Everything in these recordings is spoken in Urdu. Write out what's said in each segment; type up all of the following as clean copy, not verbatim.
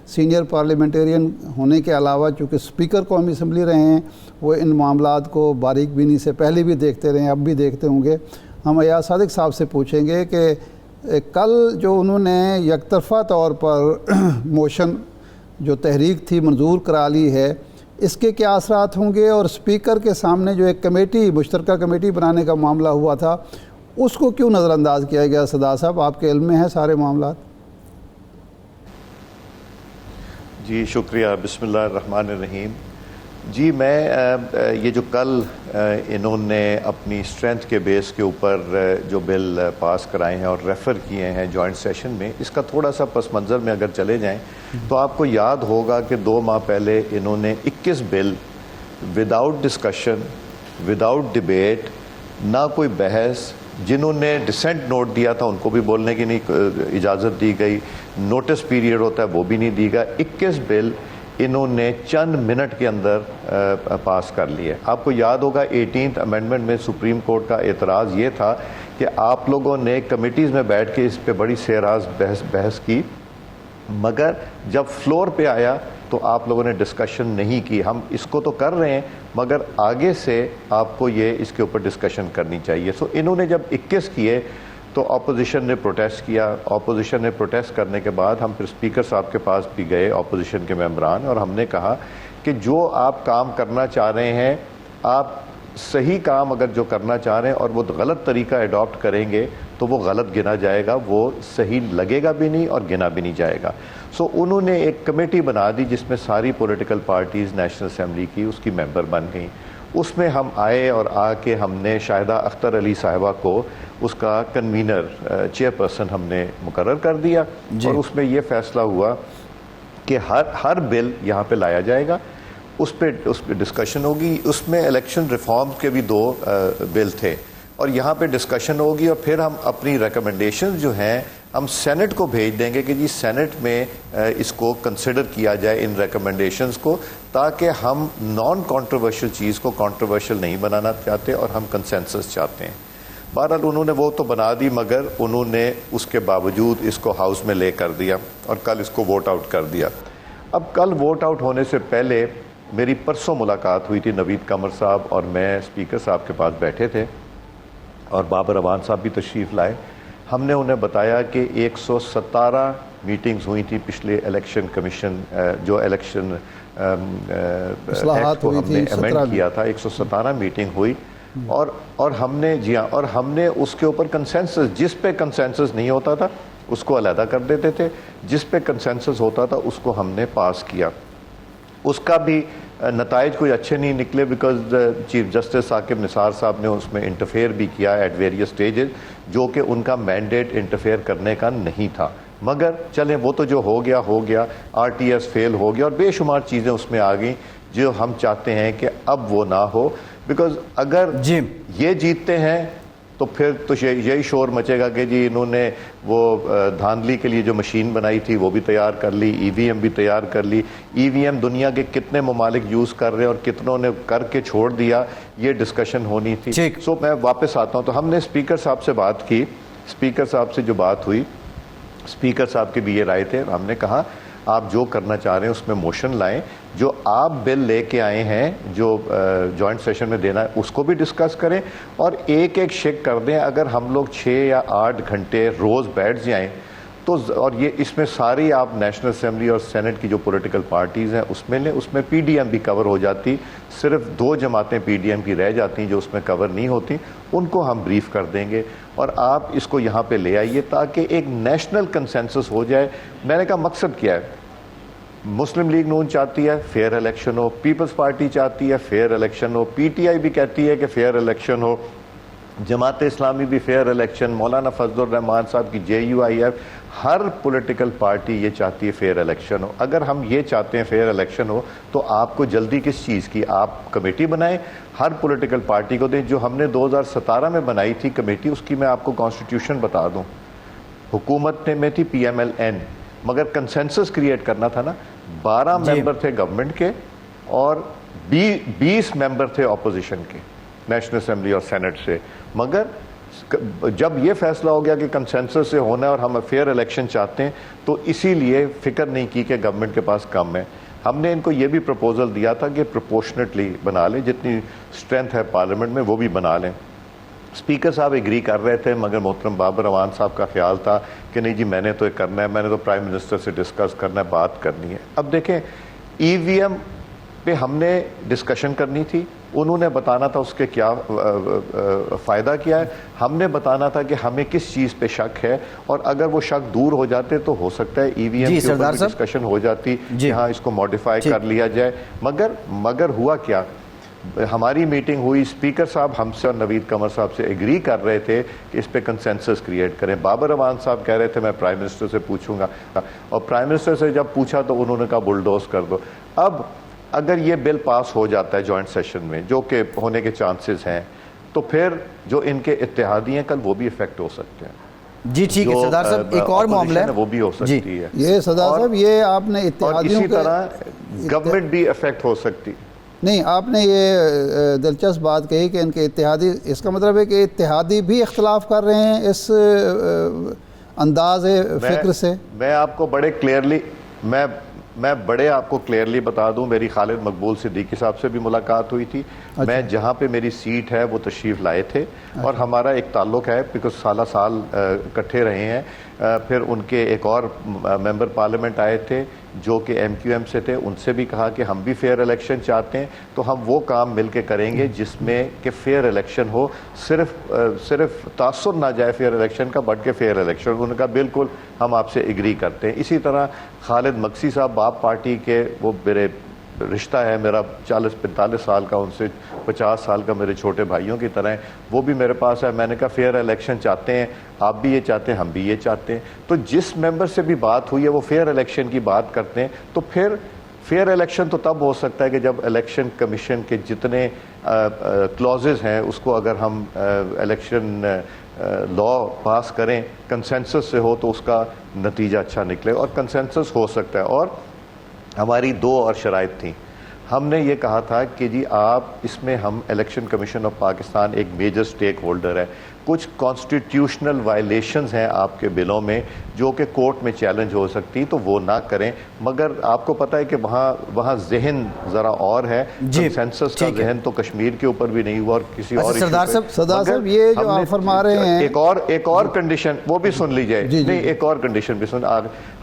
سینئر پارلیمنٹیرین ہونے کے علاوہ چونکہ اسپیکر قومی اسمبلی رہے ہیں، وہ ان معاملات کو باریک بینی سے پہلے بھی دیکھتے رہے ہیں، اب بھی دیکھتے ہوں گے۔ ہم ایاز صادق صاحب سے پوچھیں گے کہ کل جو انہوں نے یک طرفہ طور پر موشن جو تحریک تھی منظور کرا لی ہے، اس کے کیا اثرات ہوں گے، اور اسپیکر کے سامنے جو ایک کمیٹی مشترکہ کمیٹی بنانے کا معاملہ ہوا تھا اس کو کیوں نظر انداز کیا گیا؟ صدا صاحب، آپ کے علم میں ہیں سارے معاملات؟ جی شکریہ، بسم اللہ الرحمن الرحیم۔ جی میں یہ جو کل انہوں نے اپنی اسٹرینتھ کے بیس کے اوپر جو بل پاس کرائے ہیں اور ریفر کیے ہیں جوائنٹ سیشن میں، اس کا تھوڑا سا پس منظر میں اگر چلے جائیں تو آپ کو یاد ہوگا کہ 2 ماہ پہلے انہوں نے 21 بل وداؤٹ ڈسکشن، وداؤٹ ڈیبیٹ، نہ کوئی بحث، جنہوں نے ڈسینٹ نوٹ دیا تھا ان کو بھی بولنے کی نہیں اجازت دی گئی، نوٹس پیریڈ ہوتا ہے وہ بھی نہیں دی گیا، 21 بل انہوں نے چند منٹ کے اندر پاس کر لیے۔ آپ کو یاد ہوگا 18th امینڈمنٹ میں سپریم کورٹ کا اعتراض یہ تھا کہ آپ لوگوں نے کمیٹیز میں بیٹھ کے اس پہ بڑی سیراز بحث کی، مگر جب فلور پہ آیا تو آپ لوگوں نے ڈسکشن نہیں کی۔ ہم اس کو تو کر رہے ہیں مگر آگے سے آپ کو یہ اس کے اوپر ڈسکشن کرنی چاہیے۔ سو انہوں نے جب 21 کیے تو اپوزیشن نے پروٹیسٹ کیا۔ اپوزیشن نے پروٹیسٹ کرنے کے بعد ہم پھر اسپیکر صاحب کے پاس بھی گئے، اپوزیشن کے ممبران، اور ہم نے کہا کہ جو آپ کام کرنا چاہ رہے ہیں، آپ صحیح کام اگر جو کرنا چاہ رہے ہیں اور وہ غلط طریقہ اڈاپٹ کریں گے تو وہ غلط گنا جائے گا، وہ صحیح لگے گا بھی نہیں اور گنا بھی نہیں جائے گا۔ سو انہوں نے ایک کمیٹی بنا دی جس میں ساری پولیٹیکل پارٹیز نیشنل اسمبلی کی اس کی ممبر بن گئیں۔ اس میں ہم آئے اور آ کے ہم نے شاہدہ اختر علی صاحبہ کو اس کا کنوینر، چیئر پرسن ہم نے مقرر کر دیا، اور اس میں یہ فیصلہ ہوا کہ ہر بل یہاں پہ لایا جائے گا، اس پہ ڈسکشن ہوگی۔ اس میں الیکشن ریفارم کے بھی 2 بل تھے، اور یہاں پہ ڈسکشن ہوگی، اور پھر ہم اپنی ریکمنڈیشنز جو ہیں ہم سینٹ کو بھیج دیں گے کہ جی سینٹ میں اس کو کنسیڈر کیا جائے ان ریکمنڈیشنز کو، تاکہ ہم نان کانٹروورشل چیز کو کانٹروورشل نہیں بنانا چاہتے اور ہم کنسنسس چاہتے ہیں۔ بہرحال انہوں نے وہ تو بنا دی، مگر انہوں نے اس کے باوجود اس کو ہاؤس میں لے کر دیا اور کل اس کو ووٹ آؤٹ کر دیا۔ اب کل ووٹ آؤٹ ہونے سے پہلے میری پرسوں ملاقات ہوئی تھی، نوید قمر صاحب اور میں اسپیکر صاحب کے پاس بیٹھے تھے اور بابر اعوان صاحب بھی تشریف لائے۔ ہم نے انہیں بتایا کہ 117 میٹنگز ہوئی تھی پچھلے الیکشن کمیشن جو الیکشن ایکٹ کو ہم نے امینڈ کیا تھا، 117 میٹنگ ہوئی، اور ہم نے اور ہم نے اس کے اوپر کنسنسس، جس پہ کنسنسس نہیں ہوتا تھا اس کو علیحدہ کر دیتے تھے، جس پہ کنسنسس ہوتا تھا اس کو ہم نے پاس کیا۔ اس کا بھی نتائج کوئی اچھے نہیں نکلے، because chief justice Saqib Nisar صاحب نے اس میں انٹرفیئر بھی کیا ایٹ ویریس سٹیجز، جو کہ ان کا مینڈیٹ انٹرفیئر کرنے کا نہیں تھا۔ مگر چلیں وہ تو جو ہو گیا، آر ٹی ایس فیل ہو گیا اور بے شمار چیزیں اس میں آ گئیں جو ہم چاہتے ہیں کہ اب وہ نہ ہو، بیکاز اگر یہ جیتتے ہیں تو پھر تو یہی شور مچے گا کہ جی انہوں نے وہ دھاندلی کے لیے جو مشین بنائی تھی وہ بھی تیار کر لی، ای وی ایم بھی تیار کر لی۔ ای وی ایم دنیا کے کتنے ممالک یوز کر رہے ہیں اور کتنوں نے کر کے چھوڑ دیا، یہ ڈسکشن ہونی تھی۔ سو میں واپس آتا ہوں، تو ہم نے اسپیکر صاحب سے بات کی، اسپیکر صاحب سے جو بات ہوئی، اسپیکر صاحب کی بھی یہ رائے تھے، ہم نے کہا آپ جو کرنا چاہ رہے ہیں اس میں موشن لائیں، جو آپ بل لے کے آئے ہیں جو جوائنٹ سیشن میں دینا ہے اس کو بھی ڈسکس کریں، اور ایک شک کر دیں۔ اگر ہم لوگ 6 یا 8 گھنٹے روز بیٹھ جائیں تو، اور یہ اس میں ساری آپ نیشنل اسمبلی اور سینٹ کی جو پولیٹیکل پارٹیز ہیں اس میں لیں، اس میں پی ڈی ایم بھی کور ہو جاتی، صرف 2 جماعتیں پی ڈی ایم کی رہ جاتی ہیں جو اس میں کور نہیں ہوتی، ان کو ہم بریف کر دیں گے، اور آپ اس کو یہاں پہ لے آئیے تاکہ ایک نیشنل کنسنسس ہو جائے۔ میں نے کہا مقصد کیا ہے؟ مسلم لیگ نون چاہتی ہے فیئر الیکشن ہو، پیپلز پارٹی چاہتی ہے فیئر الیکشن ہو، پی ٹی آئی بھی کہتی ہے کہ فیئر الیکشن ہو، جماعت اسلامی بھی فیئر الیکشن، مولانا فضل الرحمان صاحب کی جے یو آئی ایف، ہر پولیٹیکل پارٹی یہ چاہتی ہے فیئر الیکشن ہو۔ اگر ہم یہ چاہتے ہیں فیئر الیکشن ہو تو آپ کو جلدی کس چیز کی؟ آپ کمیٹی بنائیں، ہر پولیٹیکل پارٹی کو دیں۔ جو ہم نے 2017 میں بنائی تھی کمیٹی، اس کی میں آپ کو کانسٹیٹیوشن بتا دوں، حکومت میں تھی پی ایم ایل این، مگر کنسنسس کریٹ کرنا تھا نا۔ 12 ممبر تھے گورنمنٹ کے اور 20 ممبر تھے اپوزیشن کے، نیشنل اسمبلی اور سینٹ سے، مگر جب یہ فیصلہ ہو گیا کہ کنسنسس سے ہونا ہے اور ہم فیئر الیکشن چاہتے ہیں تو اسی لیے فکر نہیں کی کہ گورنمنٹ کے پاس کم ہے. ہم نے ان کو یہ بھی پروپوزل دیا تھا کہ پروپورشنیٹلی بنا لیں, جتنی اسٹرینتھ ہے پارلیمنٹ میں وہ بھی بنا لیں. اسپیکر صاحب ایگری کر رہے تھے, مگر محترم بابر اعوان صاحب کا خیال تھا کہ نہیں جی میں نے تو یہ کرنا ہے, میں نے تو پرائم منسٹر سے ڈسکس کرنا ہے, بات کرنی ہے. اب دیکھیں ای وی ایم پہ ہم نے ڈسکشن کرنی تھی, انہوں نے بتانا تھا اس کے کیا فائدہ کیا ہے, ہم نے بتانا تھا کہ ہمیں کس چیز پہ شک ہے, اور اگر وہ شک دور ہو جاتے تو ہو سکتا ہے ای وی ایم کے اوپر ڈسکشن ہو جاتی کہ ہاں اس کو موڈیفائی کر لیا جائے. مگر ہوا کیا, ہماری میٹنگ ہوئی, اسپیکر صاحب ہم سے اور نوید قمر صاحب سے ایگری کر رہے تھے کہ اس پہ کنسنسس کریٹ کریں. بابر اعوان صاحب کہہ رہے تھے میں پرائم منسٹر سے پوچھوں گا, اور پرائم منسٹر سے جب پوچھا تو انہوں نے کہا بلڈوز کر دو. اب اگر یہ بل پاس ہو جاتا ہے جوائنٹ سیشن میں, جو کہ ہونے کے چانسز ہیں, تو پھر جو ان کے اتحادی ہیں کل وہ بھی افیکٹ ہو سکتے ہیں. جی ٹھیک ہے سردار صاحب, ایک اور معاملہ ہے وہ بھی ہو سکتی ہے. یہ سردار صاحب یہ آپ نے اتحادیوں اسی طرح گورنمنٹ بھی افیکٹ ہو سکتی. نہیں, آپ نے یہ دلچسپ بات کہی کہ ان کے اتحادی, اس کا مطلب ہے کہ اتحادی بھی اختلاف کر رہے ہیں اس انداز فکر سے. میں آپ کو بڑے کلیئرلی میں آپ کو کلیئرلی بتا دوں, میری خالد مقبول صدیقی صاحب سے بھی ملاقات ہوئی تھی. میں جہاں پہ میری سیٹ ہے وہ تشریف لائے تھے, اور ہمارا ایک تعلق ہے بیکاز سالہ سال اکٹھے رہے ہیں. پھر ان کے ایک اور ممبر پارلیمنٹ آئے تھے جو کہ ایم کیو ایم سے تھے, ان سے بھی کہا کہ ہم بھی فیئر الیکشن چاہتے ہیں, تو ہم وہ کام مل کے کریں گے جس میں کہ فیئر الیکشن ہو, صرف تاثر نہ جائے فیئر الیکشن کا, بٹ کہ فیئر الیکشن. انہوں نے کہا بالکل ہم آپ سے ایگری کرتے ہیں. اسی طرح خالد مکسی صاحب باپ پارٹی کے, وہ میرے رشتہ ہے میرا 40-45 سال کا, ان سے 50 سال کا, میرے چھوٹے بھائیوں کی طرح ہیں, وہ بھی میرے پاس ہے. میں نے کہا فیئر الیکشن چاہتے ہیں, آپ بھی یہ چاہتے ہیں, ہم بھی یہ چاہتے ہیں. تو جس ممبر سے بھی بات ہوئی ہے وہ فیئر الیکشن کی بات کرتے ہیں. تو پھر فیئر الیکشن تو تب ہو سکتا ہے کہ جب الیکشن کمیشن کے جتنے کلوزز ہیں اس کو اگر ہم الیکشن لا پاس کریں, کنسنسس سے ہو, تو اس کا نتیجہ اچھا نکلے, اور کنسنسس ہو سکتا ہے. اور ہماری 2 اور شرائط تھیں. ہم نے یہ کہا تھا کہ جی آپ اس میں, ہم الیکشن کمیشن آف پاکستان ایک میجر سٹیک ہولڈر ہے, کچھ کانسٹیٹیوشنل وائلیشنز ہیں آپ کے بلوں میں جو کہ کورٹ میں چیلنج ہو سکتی, تو وہ نہ کریں. مگر آپ کو پتہ ہے کہ وہاں ذہن ذرا اور ہے, کنسنسس کا ذہن تو کشمیر کے اوپر بھی نہیں ہوا, اور کسی اور سردار صاحب یہ جو آپ فرما رہے ہیں, ایک اور کنڈیشن وہ بھی سن لیجئے. نہیں, ایک اور کنڈیشن بھی سن.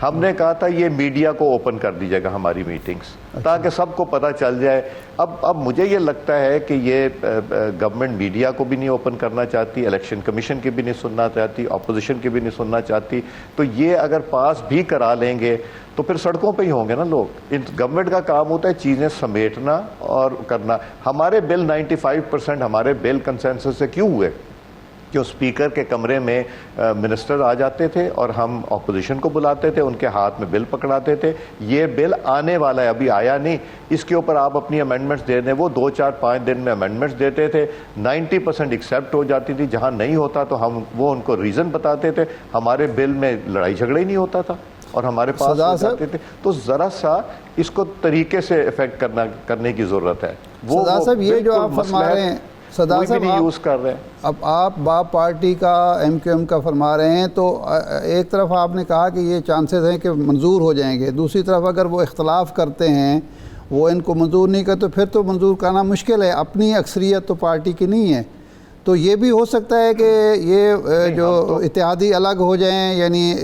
ہم نے کہا تھا یہ میڈیا کو اوپن کر دیجیے گا ہماری میٹنگز, تاکہ سب کو پتہ چل جائے. اب مجھے یہ لگتا ہے کہ یہ گورنمنٹ میڈیا کو بھی نہیں اوپن کرنا چاہتی, الیکشن کمیشن کی بھی نہیں سننا چاہتی, اپوزیشن کی بھی نہیں سننا چاہتی. تو یہ اگر پاس بھی کرا لیں گے تو پھر سڑکوں پہ ہی ہوں گے نا لوگ. گورنمنٹ کا کام ہوتا ہے چیزیں سمیٹنا اور کرنا. ہمارے بل 95% ہمارے بل کنسنسس سے کیوں ہوئے, جو اسپیکر کے کمرے میں منسٹر آ جاتے تھے اور ہم اپوزیشن کو بلاتے تھے, ان کے ہاتھ میں بل پکڑاتے تھے, یہ بل آنے والا ہے, ابھی آیا نہیں, اس کے اوپر آپ اپنی امینڈمنٹس دے دیں. وہ 2-4-5 دن میں امینڈمنٹس دیتے تھے, 90% ایکسیپٹ ہو جاتی تھی. جہاں نہیں ہوتا تو وہ ان کو ریزن بتاتے تھے. ہمارے بل میں لڑائی جھگڑا ہی نہیں ہوتا تھا, اور ہمارے پاس ہو جاتے تھے. تو ذرا سا اس کو طریقے سے افیکٹ کرنے کی ضرورت ہے. وہ صاحب یہ جو آپ فرما رہے ہیں, صدر صاحب یوز کر رہے ہیں. اب آپ باپ پارٹی کا, ایم کیو ایم کا فرما رہے ہیں, تو ایک طرف آپ نے کہا کہ یہ چانسز ہیں کہ منظور ہو جائیں گے, دوسری طرف اگر وہ اختلاف کرتے ہیں, وہ ان کو منظور نہیں کرتے, تو پھر تو منظور کرنا مشکل ہے. اپنی اکثریت تو پارٹی کی نہیں ہے, تو یہ بھی ہو سکتا ہے کہ یہ جو اتحادی الگ ہو جائیں, یعنی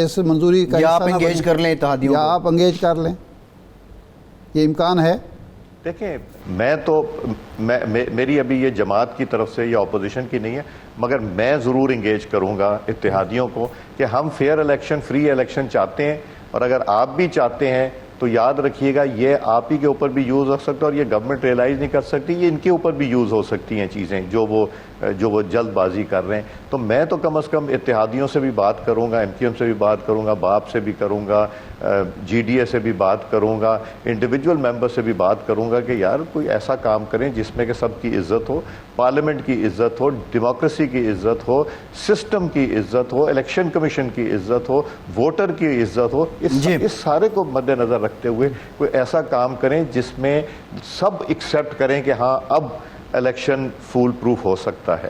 اس منظوری کا یا آپ انگیج کر لیں اتحادیوں, یا آپ انگیج کر لیں, یہ امکان ہے. دیکھیں, میری ابھی یہ جماعت کی طرف سے یا اپوزیشن کی نہیں ہے, مگر میں ضرور انگیج کروں گا اتحادیوں کو کہ ہم فیئر الیکشن, فری الیکشن چاہتے ہیں. اور اگر آپ بھی چاہتے ہیں تو یاد رکھیے گا یہ آپ ہی کے اوپر بھی یوز ہو سکتا ہے, اور یہ گورنمنٹ ریئلائز نہیں کر سکتی, یہ ان کے اوپر بھی یوز ہو سکتی ہیں چیزیں جو وہ جلد بازی کر رہے ہیں. تو میں تو کم از کم اتحادیوں سے بھی بات کروں گا, ایم کیو ایم سے بھی بات کروں گا, باپ سے بھی کروں گا, جی ڈی اے سے بھی بات کروں گا, انڈیویجول ممبر سے بھی بات کروں گا کہ یار کوئی ایسا کام کریں جس میں کہ سب کی عزت ہو, پارلیمنٹ کی عزت ہو, ڈیموکریسی کی عزت ہو, سسٹم کی عزت ہو, الیکشن کمیشن کی عزت ہو, ووٹر کی عزت ہو. اس سارے کو مد نظر رکھتے ہوئے کوئی ایسا کام کریں جس میں سب ایکسیپٹ کریں کہ ہاں اب الیکشن فول پروف ہو سکتا ہے.